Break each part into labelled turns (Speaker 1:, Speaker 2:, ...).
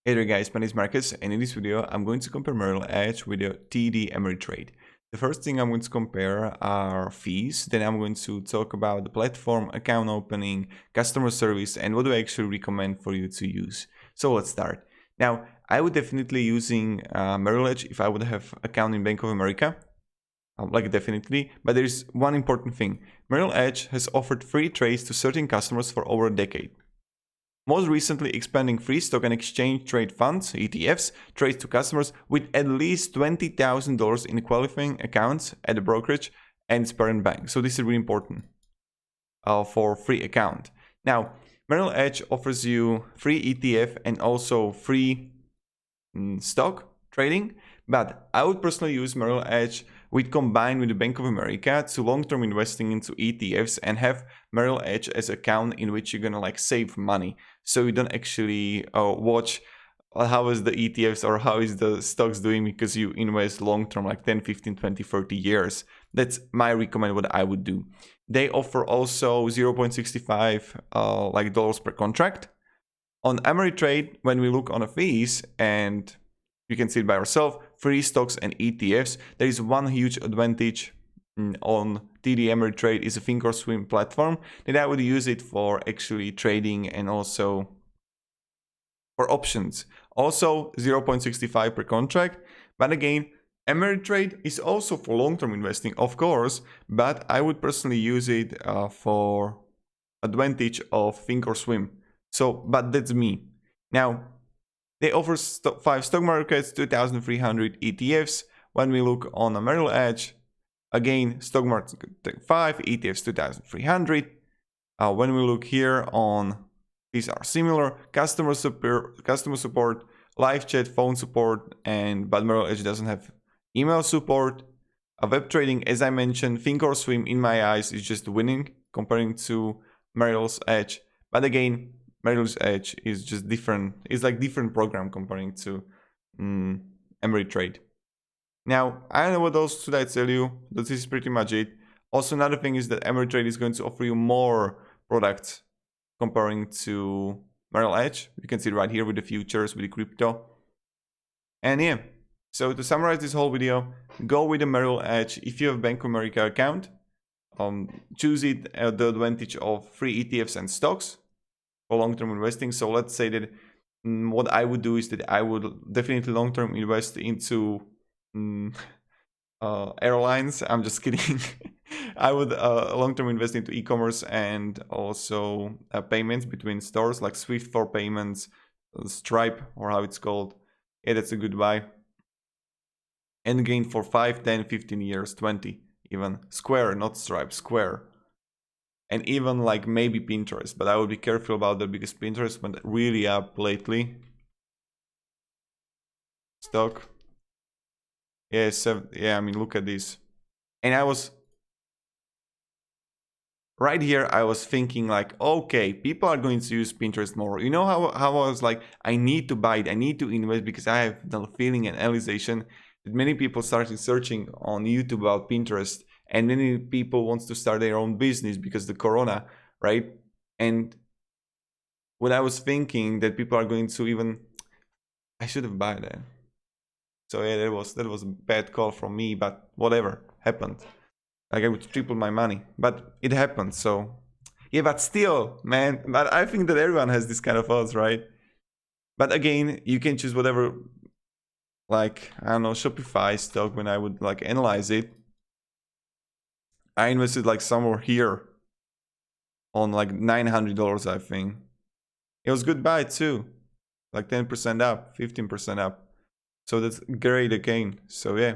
Speaker 1: Hey there guys, my name is Marcus, and in this video I'm going to compare Merrill Edge with the TD Ameritrade. The first thing I'm going to compare are fees, then I'm going to talk about the platform, account opening, customer service, and what do I actually recommend for you to use. So let's start. Now, I would definitely using Merrill Edge if I would have account in Bank of America. Like definitely, but there's one important thing. Merrill Edge has offered free trades to certain customers for over a decade. Most recently expanding free stock and exchange trade funds, ETFs, trades to customers with at least $20,000 in qualifying accounts at the brokerage and its parent bank. So this is really important for free account. Now, Merrill Edge offers you free ETF and also free stock trading, but I would personally use Merrill Edge combined with the Bank of America to long-term investing into ETFs and have Merrill Edge as an account in which you're gonna save money, so you don't actually watch how is the ETFs or how is the stocks doing, because you invest long-term 10, 15, 20, 30 years. That's my recommend what I would do. They offer also 0.65 dollars per contract. On Ameritrade, when we look on the fees, and you can see it by yourself, free stocks and ETFs, there is one huge advantage on TD Ameritrade is a thinkorswim platform that I would use it for actually trading and also for options. Also 0.65 per contract, but again, Ameritrade is also for long-term investing, of course, but I would personally use it for advantage of thinkorswim. So, but that's me. Now, they offer 5 stock markets, 2,300 ETFs. When we look on a Merrill Edge, again, stock market 5, ETFs 2,300. When we look here on, these are similar, customer support, live chat, phone support, but Merrill Edge doesn't have email support. Web trading, as I mentioned, thinkorswim in my eyes is just winning comparing to Merrill's Edge. But again, Merrill's Edge is just different. It's like different program comparing to Ameritrade. Now, I don't know what else should I tell you. This is pretty much it. Also, another thing is that Ameritrade is going to offer you more products comparing to Merrill Edge. You can see it right here with the futures, with the crypto. And yeah, so to summarize this whole video, go with the Merrill Edge if you have a Bank of America account. Choose it at the advantage of free ETFs and stocks for long-term investing. So let's say that what I would do is that I would definitely long-term invest into airlines. I'm just kidding. I would long-term invest into e-commerce and also payments between stores like Swift for payments, Stripe, or how it's called. Yeah, that's a good buy. And again, for 5, 10, 15 years, 20 even. Square, not Stripe, Square. And even maybe Pinterest, but I would be careful about that because Pinterest went really up lately. Stock. Yes, yeah, I mean, look at this. And I was right here, I was thinking okay, people are going to use Pinterest more. You know how I was I need to buy it, I need to invest, because I have the feeling and realization that many people started searching on YouTube about Pinterest. And many people want to start their own business because the corona, right? And what I was thinking that people are going to even, I should have bought that. So yeah, that was a bad call from me, but whatever happened. I would triple my money, but it happened. So yeah, but still, man. But I think that everyone has this kind of odds, right? But again, you can choose whatever. I don't know, Shopify stock. When I would analyze it, I invested somewhere here on $900, I think. It was good buy too, 10% up, 15% up. So that's great again. So yeah,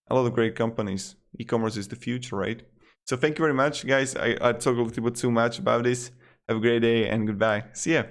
Speaker 1: a lot of great companies. E-commerce is the future, right? So thank you very much, guys. I talked a little bit too much about this. Have a great day and goodbye. See ya.